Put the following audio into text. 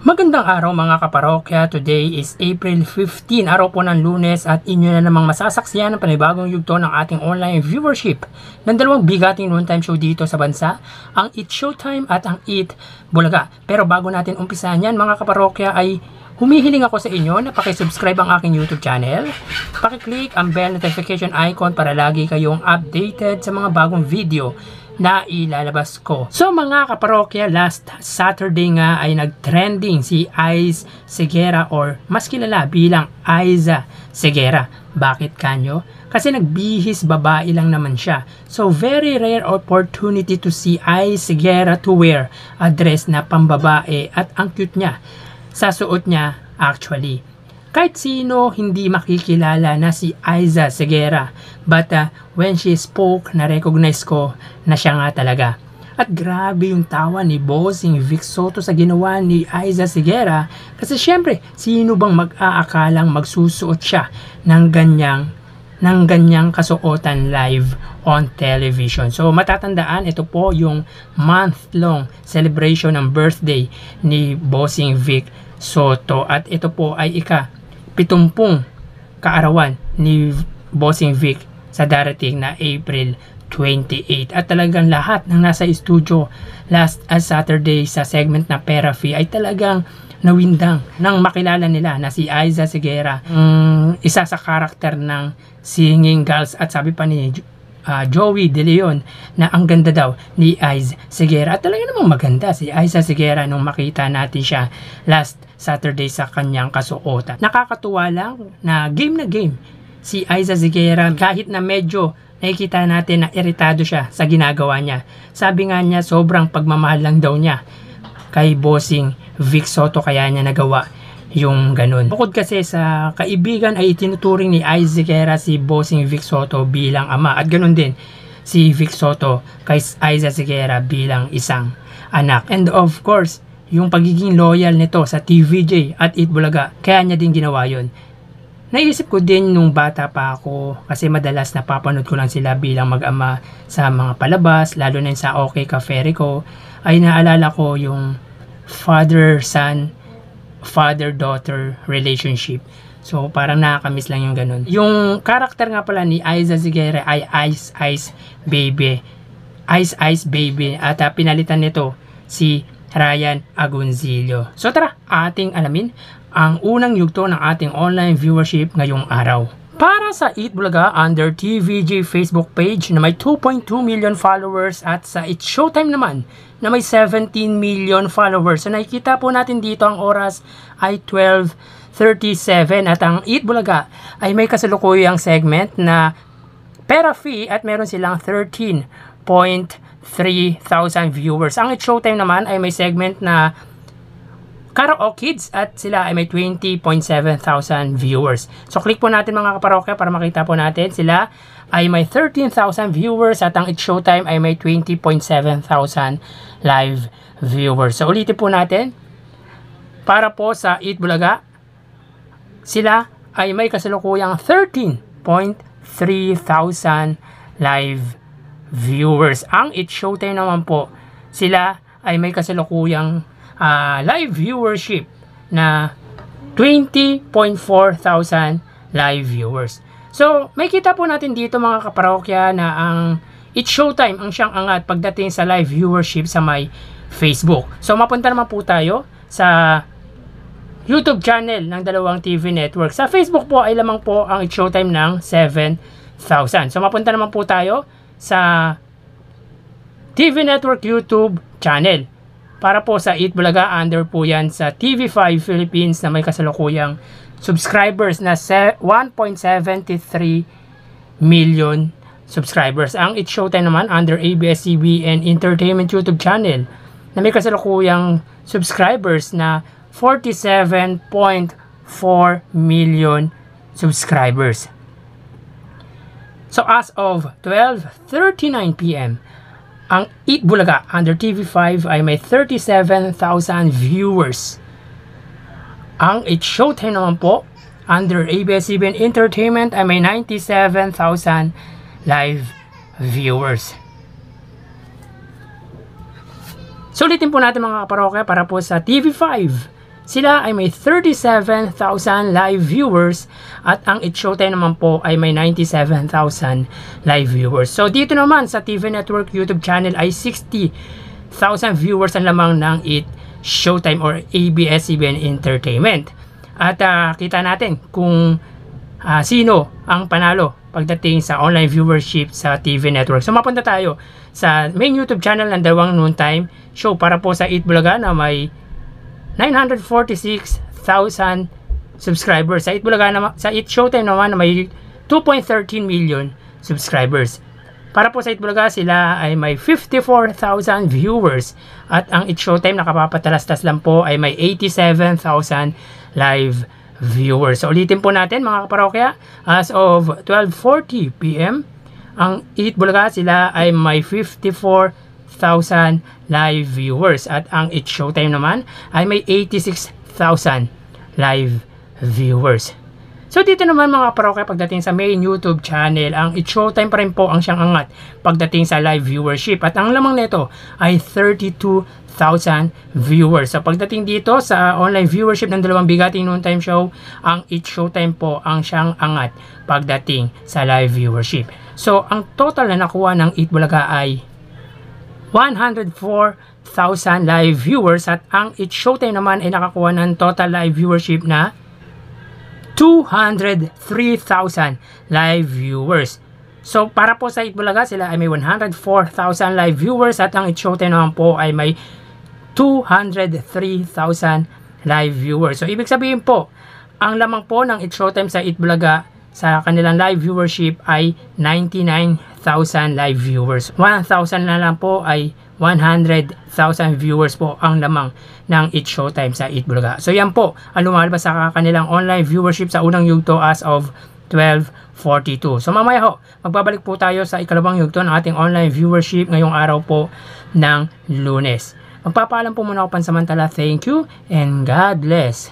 Magandang araw mga kaparokya. Today is April 15, araw po ng Lunes at inyo na namang masasaksiyan ng panibagong yugto ng ating online viewership ng dalawang bigating noontime show dito sa bansa, ang Eat Showtime at ang Eat Bulaga. Pero bago natin umpisahan yan mga kaparokya ay humihiling ako sa inyo na pakisubscribe ang aking YouTube channel, pakiclick ang bell notification icon para lagi kayong updated sa mga bagong video na ilalabas ko. So mga kaparokya, last Saturday nga ay nagtrending si Aiz Segura or mas kilala bilang Aiza Segura. Bakit kanyo? Kasi nagbihis babae lang naman siya. So very rare opportunity to see Aiz Segura to wear a dress na pambabae at ang cute niya sa suot niya actually. Kahit sino hindi makikilala na si Aiza Segura. But when she spoke, na-recognize ko na siya nga talaga. At grabe yung tawa ni Bossing Vic Soto sa ginawa ni Aiza Segura. Kasi syempre, sino bang mag-aakalang magsusuot siya ng ganyang kasuotan live on television. So matatandaan, ito po yung month-long celebration ng birthday ni Bossing Vic Soto. At ito po ay 70 kaarawan ni Bossing Vic sa darating na April 28. At talagang lahat ng nasa studio last Saturday sa segment na Pera Fee ay talagang nawindang nang makilala nila na si Aiza Segura, isa sa karakter ng Singing Girls. At sabi pa ni Joey De Leon na ang ganda daw ni Aiz Segura. At talaga namang maganda si Aiza Segura nung makita natin siya last Saturday sa kanyang kasuotan. Nakakatuwa lang na game si Aiza Segura kahit na medyo nakikita natin na iritado siya sa ginagawa niya. Sabi nga niya sobrang pagmamahal lang daw niya kay Bossing Vic Soto kaya niya nagawa yung ganun. Bukod kasi sa kaibigan ay itinuturing ni Aiza Segura si Bossing Vic Soto bilang ama at ganun din si Vic Soto kay Aiza Segura bilang isang anak. And of course, yung pagiging loyal nito sa TVJ at Eat Bulaga, kaya niya din ginawa yun. Naisip ko din nung bata pa ako kasi madalas napapanood ko lang sila bilang mag-ama sa mga palabas, lalo na sa OK Cafe Rico, ay naalala ko yung father-son, father-daughter relationship. So parang nakakamiss lang yung ganun. Yung karakter nga pala ni Aiza Segura ay Ice Baby. Ice Baby at pinalitan nito si Ryan Agoncillo. So tara, ating alamin ang unang yugto ng ating online viewership ngayong araw. Para sa Eat Bulaga under TVJ Facebook page na may 2.2 million followers at sa Eat Showtime naman na may 17 million followers. So nakikita po natin dito ang oras ay 12:37 at ang Eat Bulaga ay may kasalukuyang segment na Pera Fee at meron silang 13,300 viewers. Ang Eat Showtime naman ay may segment na Karaoke Kids at sila ay may 20,700 viewers. So click po natin mga kaparokya para makita po natin sila ay may 13,000 viewers at ang Eat Showtime ay may 20,700 live viewers. So ulitin po natin. Para po sa Eat Bulaga, sila ay may kasalukuyang 13,300 live viewers. Ang Eat Showtime naman po, sila ay may kasalukuyang live viewership na 20,400 live viewers. So, may kita po natin dito mga kaparokya na ang Eat Showtime ang siyang angat pagdating sa live viewership sa may Facebook. So, mapunta naman po tayo sa YouTube channel ng dalawang TV network. Sa Facebook po ay lamang po ang Eat Showtime ng 7,000. So, mapunta naman po tayo sa TV network YouTube channel. Para po sa Eat Bulaga, under po yan sa TV5 Philippines na may kasalukuyang subscribers na 1.73 million subscribers. Ang Eat Showtime naman under ABS-CBN Entertainment YouTube channel na may kasalukuyang subscribers na 47.4 million subscribers. So as of 12:39 PM, ang Eat Bulaga under TV5 ay may 37,000 viewers. Ang Eat Showtime naman po under ABS-CBN Entertainment ay may 97,000 live viewers. Sulitin po natin mga kaparokya para po sa TV5 sila ay may 37,000 live viewers at ang It's Showtime naman po ay may 97,000 live viewers. So dito naman sa TV Network YouTube channel ay 60,000 viewers ang lamang ng It's Showtime or ABS-CBN Entertainment. At kita natin kung sino ang panalo pagdating sa online viewership sa TV Network. So mapunta tayo sa main YouTube channel ng dalawang noontime show para po sa Eat Bulaga na may 946,000 subscribers. Sa Eat Bulaga naman, sa It's Showtime naman na may 2.13 million subscribers. Para po sa Eat Bulaga, sila ay may 54,000 viewers at ang It's Showtime nakapapatalastas lang po ay may 87,000 live viewers. So ulitin po natin mga kaparokya, as of 12:40 PM, ang Eat Bulaga sila ay may 54,000 live viewers at ang It's Showtime naman ay may 86,000 live viewers. So dito naman mga kaparokya, pagdating sa main YouTube channel, ang It's Showtime pa rin po ang siyang angat pagdating sa live viewership at ang lamang nito ay 32,000 viewers. So pagdating dito sa online viewership ng dalawang bigating noontime show, ang It's Showtime po ang siyang angat pagdating sa live viewership. So ang total na nakuha ng Eat Bulaga ay 104,000 live viewers at ang It's Showtime naman ay nakakuha ng total live viewership na 203,000 live viewers. So para po sa Eat Bulaga, sila ay may 104,000 live viewers at ang It's Showtime naman po ay may 203,000 live viewers. So ibig sabihin po, ang lamang po ng It's Showtime sa Eat Bulaga sa kanilang live viewership ay 99,000 live viewers. 1,000 na lang po ay 100,000 viewers po ang lamang ng It's Showtime sa Eat Bulaga. So yan po ang lumalabas sa kanilang online viewership sa unang yugto as of 12:42. So mamaya ho, magbabalik po tayo sa ikalawang yugto ng ating online viewership ngayong araw po ng Lunes. Magpapaalam po muna ako pansamantala. Thank you and God bless.